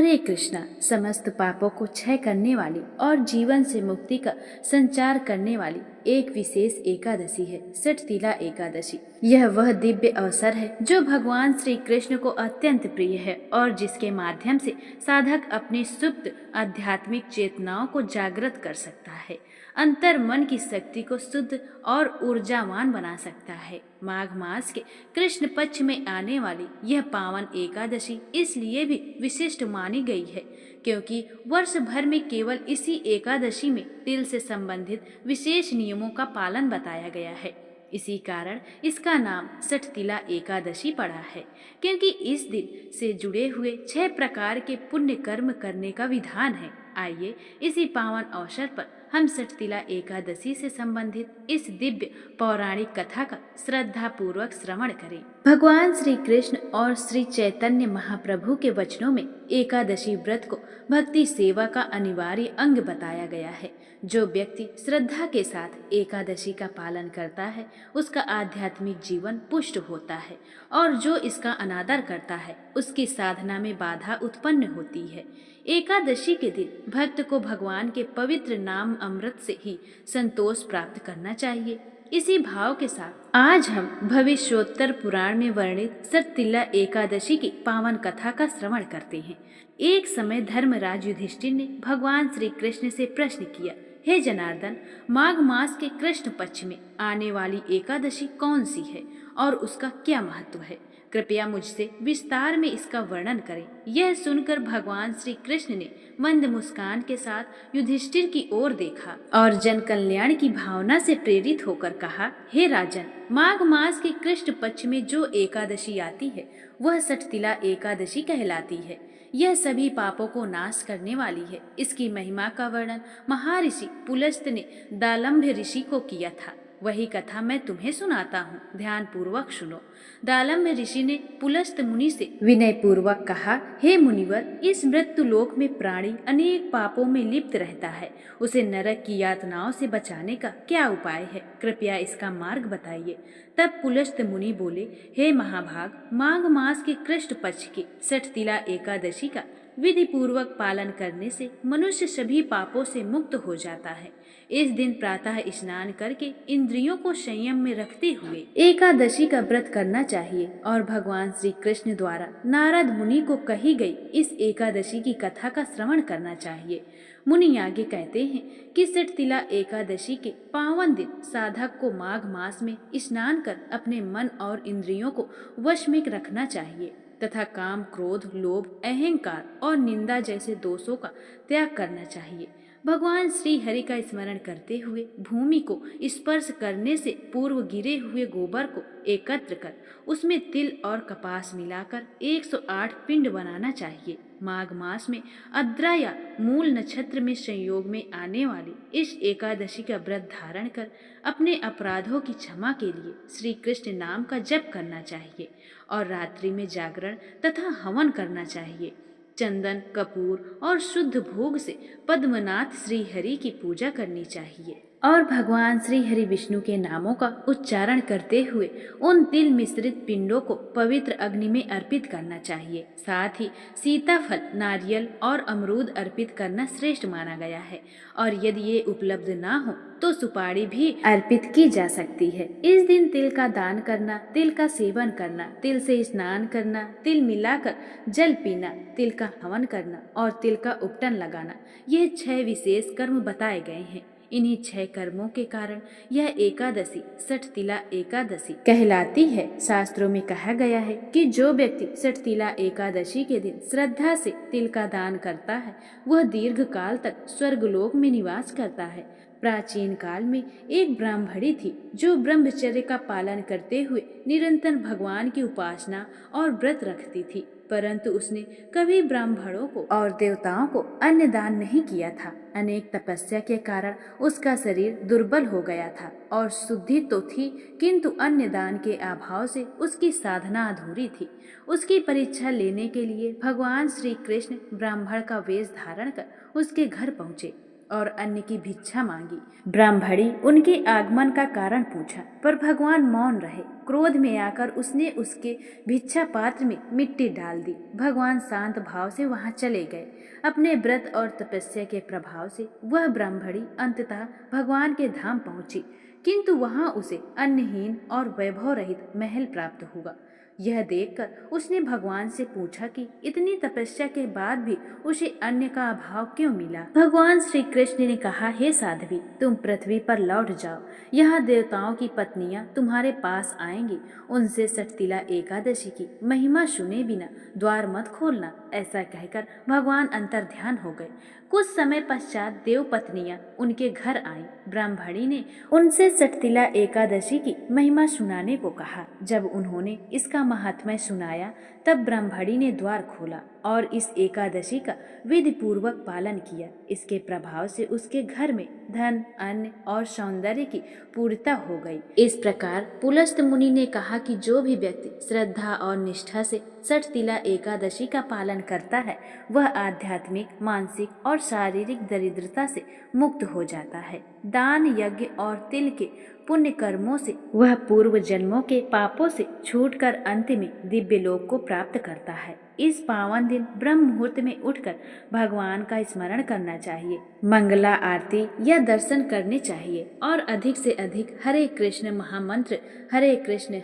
हरे कृष्णा। समस्त पापों को क्षय करने वाली और जीवन से मुक्ति का संचार करने वाली एक विशेष एकादशी है षटतिला एकादशी। यह वह दिव्य अवसर है जो भगवान श्री कृष्ण को अत्यंत प्रिय है और जिसके माध्यम से साधक अपनी सुप्त आध्यात्मिक चेतनाओं को जागृत कर सकता है, अंतर मन की शक्ति को शुद्ध और ऊर्जावान बना सकता है। माघ मास के कृष्ण पक्ष में आने वाली यह पावन एकादशी इसलिए भी विशिष्ट मानी गई है क्योंकि वर्ष भर में केवल इसी एकादशी में तिल से संबंधित विशेष नियमों का पालन बताया गया है। इसी कारण इसका नाम षटतिला एकादशी पड़ा है, क्योंकि इस दिन से जुड़े हुए 6 प्रकार के पुण्य कर्म करने का विधान है। आइए इसी पावन अवसर पर हम षटतिला एकादशी से संबंधित इस दिव्य पौराणिक कथा का श्रद्धा पूर्वक श्रवण करें। भगवान श्री कृष्ण और श्री चैतन्य महाप्रभु के वचनों में एकादशी व्रत को भक्ति सेवा का अनिवार्य अंग बताया गया है। जो व्यक्ति श्रद्धा के साथ एकादशी का पालन करता है उसका आध्यात्मिक जीवन पुष्ट होता है और जो इसका अनादर करता है उसकी साधना में बाधा उत्पन्न होती है। एकादशी के दिन भक्त को भगवान के पवित्र नाम अमृत से ही संतोष प्राप्त करना चाहिए। इसी भाव के साथ आज हम भविष्योत्तर पुराण में वर्णित षटतिला एकादशी की पावन कथा का श्रवण करते हैं। एक समय धर्मराज युधिष्ठिर ने भगवान श्री कृष्ण से प्रश्न किया, हे जनार्दन, माघ मास के कृष्ण पक्ष में आने वाली एकादशी कौन सी है और उसका क्या महत्व है? कृपया मुझसे विस्तार में इसका वर्णन करें। यह सुनकर भगवान श्री कृष्ण ने मंद मुस्कान के साथ युधिष्ठिर की ओर देखा और जन कल्याण की भावना से प्रेरित होकर कहा, हे राजन, माघ मास के कृष्ण पक्ष में जो एकादशी आती है वह षटतिला एकादशी कहलाती है। यह सभी पापों को नाश करने वाली है। इसकी महिमा का वर्णन महर्षि पुलस्त ने दालम्भ ऋषि को किया था। वही कथा मैं तुम्हें सुनाता हूँ, ध्यान पूर्वक सुनो। दालम्भ ऋषि ने पुलस्त मुनि से विनय पूर्वक कहा, हे मुनिवर, इस मृत्यु लोक में प्राणी अनेक पापों में लिप्त रहता है। उसे नरक की यातनाओं से बचाने का क्या उपाय है? कृपया इसका मार्ग बताइए। तब पुलस्त मुनि बोले, हे महाभाग, माघ मास के कृष्ण पक्ष की षटतिला एकादशी का विधि पूर्वक पालन करने से मनुष्य सभी पापों से मुक्त हो जाता है। इस दिन प्रातः स्नान करके इंद्रियों को संयम में रखते हुए एकादशी का व्रत करना चाहिए और भगवान श्री कृष्ण द्वारा नारद मुनि को कही गई इस एकादशी की कथा का श्रवण करना चाहिए। मुनि आगे कहते हैं कि षटतिला एकादशी के पावन दिन साधक को माघ मास में स्नान कर अपने मन और इंद्रियों को वश में रखना चाहिए तथा काम, क्रोध, लोभ, अहंकार और निंदा जैसे दोषों का त्याग करना चाहिए। भगवान श्री हरि का स्मरण करते हुए भूमि को स्पर्श करने से पूर्व गिरे हुए गोबर को एकत्र कर उसमें तिल और कपास मिलाकर 108 पिंड बनाना चाहिए। माघ मास में अद्रा या मूल नक्षत्र में संयोग में आने वाली इस एकादशी का व्रत धारण कर अपने अपराधों की क्षमा के लिए श्री कृष्ण नाम का जप करना चाहिए और रात्रि में जागरण तथा हवन करना चाहिए। चंदन, कपूर और शुद्ध भोग से पद्मनाथ श्री हरि की पूजा करनी चाहिए और भगवान श्री हरि विष्णु के नामों का उच्चारण करते हुए उन तिल मिश्रित पिंडों को पवित्र अग्नि में अर्पित करना चाहिए। साथ ही सीताफल, नारियल और अमरूद अर्पित करना श्रेष्ठ माना गया है और यदि ये उपलब्ध ना हो तो सुपारी भी अर्पित की जा सकती है। इस दिन तिल का दान करना, तिल का सेवन करना, तिल से स्नान करना, तिल मिलाकर जल पीना, तिल का हवन करना और तिल का उपटन लगाना, ये 6 विशेष कर्म बताए गए हैं। इन्हीं 6 कर्मों के कारण यह एकादशी षटतिला एकादशी कहलाती है। शास्त्रों में कहा गया है कि जो व्यक्ति षटतिला एकादशी के दिन श्रद्धा से तिल का दान करता है वह दीर्घ काल तक स्वर्गलोक में निवास करता है। प्राचीन काल में एक ब्राह्मणी थी जो ब्रह्मचर्य का पालन करते हुए निरंतर भगवान की उपासना और व्रत रखती थी, परंतु उसने कभी ब्राह्मणों को और देवताओं को अन्न दान नहीं किया था। अनेक तपस्या के कारण उसका शरीर दुर्बल हो गया था और शुद्धि तो थी किंतु अन्न दान के अभाव से उसकी साधना अधूरी थी। उसकी परीक्षा लेने के लिए भगवान श्री कृष्ण ब्राह्मण का वेश धारण कर उसके घर पहुँचे। और अन्न की भिक्षा मांगी। ब्राह्मणी उनके आगमन का कारण पूछा, पर भगवान मौन रहे। क्रोध में आकर उसने उसके भिक्षा पात्र में मिट्टी डाल दी। भगवान शांत भाव से वहां चले गए। अपने व्रत और तपस्या के प्रभाव से वह ब्राह्मणी अंततः भगवान के धाम पहुंची, किंतु वहां उसे अन्नहीन और वैभव रहित महल प्राप्त हुआ। यह देखकर उसने भगवान से पूछा कि इतनी तपस्या के बाद भी उसे अन्न का अभाव क्यों मिला। भगवान श्री कृष्ण ने कहा, हे साध्वी, तुम पृथ्वी पर लौट जाओ। यहाँ देवताओं की पत्नियां तुम्हारे पास आएंगी। उनसे सटतिला एकादशी की महिमा सुने बिना द्वार मत खोलना। ऐसा कहकर भगवान अंतर ध्यान हो गए। कुछ समय पश्चात देव पत्नियां उनके घर आईं। ब्राह्मणी ने उनसे सटतिला एकादशी की महिमा सुनाने को कहा। जब उन्होंने इसका महात्म्य सुनाया, तब ब्राह्मणी ने द्वार खोला और इस एकादशी का विधि पूर्वक पालन किया। इसके प्रभाव से उसके घर में धन, अन्न और सौंदर्य की पूर्णता हो गई। इस प्रकार पुलस्त मुनि ने कहा कि जो भी व्यक्ति श्रद्धा और निष्ठा से सटतिला एकादशी का पालन करता है, वह आध्यात्मिक, मानसिक और शारीरिक दरिद्रता से मुक्त हो जाता है। दान, यज्ञ और तिल के पुण्य कर्मों से वह पूर्व जन्मों के पापों से छूटकर अंत में दिव्य लोक को प्राप्त करता है। इस पावन दिन ब्रह्म मुहूर्त में उठकर भगवान का स्मरण करना चाहिए, मंगला आरती या दर्शन करने चाहिए और अधिक से अधिक हरे कृष्ण महामंत्र, हरे कृष्ण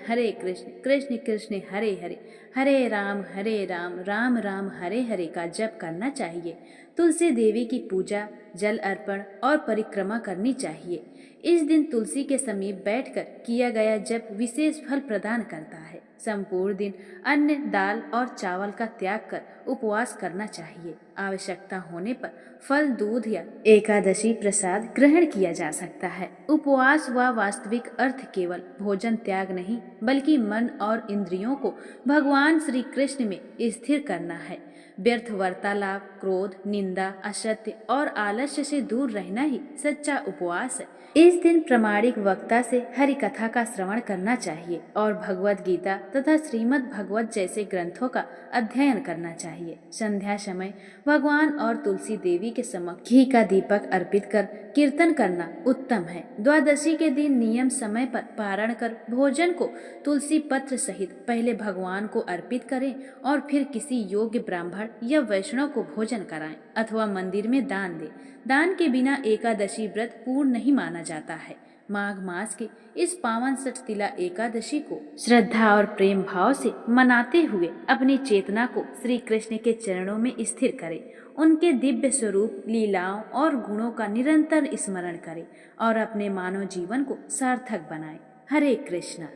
कृष्ण कृष्ण हरे हरे, हरे राम राम राम हरे हरे का जप करना चाहिए। तुलसी देवी की पूजा, जल अर्पण और परिक्रमा करनी चाहिए। इस दिन तुलसी के समीप बैठकर किया गया जप विशेष फल प्रदान करता है। संपूर्ण दिन अन्न, दाल और चावल का त्याग कर उपवास करना चाहिए। आवश्यकता होने पर फल, दूध या एकादशी प्रसाद ग्रहण किया जा सकता है। उपवास व वास्तविक अर्थ केवल भोजन त्याग नहीं, बल्कि मन और इंद्रियों को भगवान श्री कृष्ण में स्थिर करना है। व्यर्थ वार्तालाप, क्रोध, निंदा, असत्य और आलस्य से दूर रहना ही सच्चा उपवास है। इस दिन प्रामाणिक वक्ता से हरि कथा का श्रवण करना चाहिए और भगवत गीता तथा श्रीमद् भगवत जैसे ग्रंथों का अध्ययन करना चाहिए। संध्या समय भगवान और तुलसी देवी के समक्ष घी का दीपक अर्पित कर कीर्तन करना उत्तम है। द्वादशी के दिन नियम समय पर पारण कर भोजन को तुलसी पत्र सहित पहले भगवान को अर्पित करें और फिर किसी योग्य ब्राह्मण या वैष्णव को भोजन कराएं अथवा मंदिर में दान दें। दान के बिना एकादशी व्रत पूर्ण नहीं माना जाता है। माघ मास के इस पावन सटतिला एकादशी को श्रद्धा और प्रेम भाव से मनाते हुए अपनी चेतना को श्री कृष्ण के चरणों में स्थिर करें। उनके दिव्य स्वरूप, लीलाओं और गुणों का निरंतर स्मरण करें और अपने मानव जीवन को सार्थक बनाएं। हरे कृष्णा।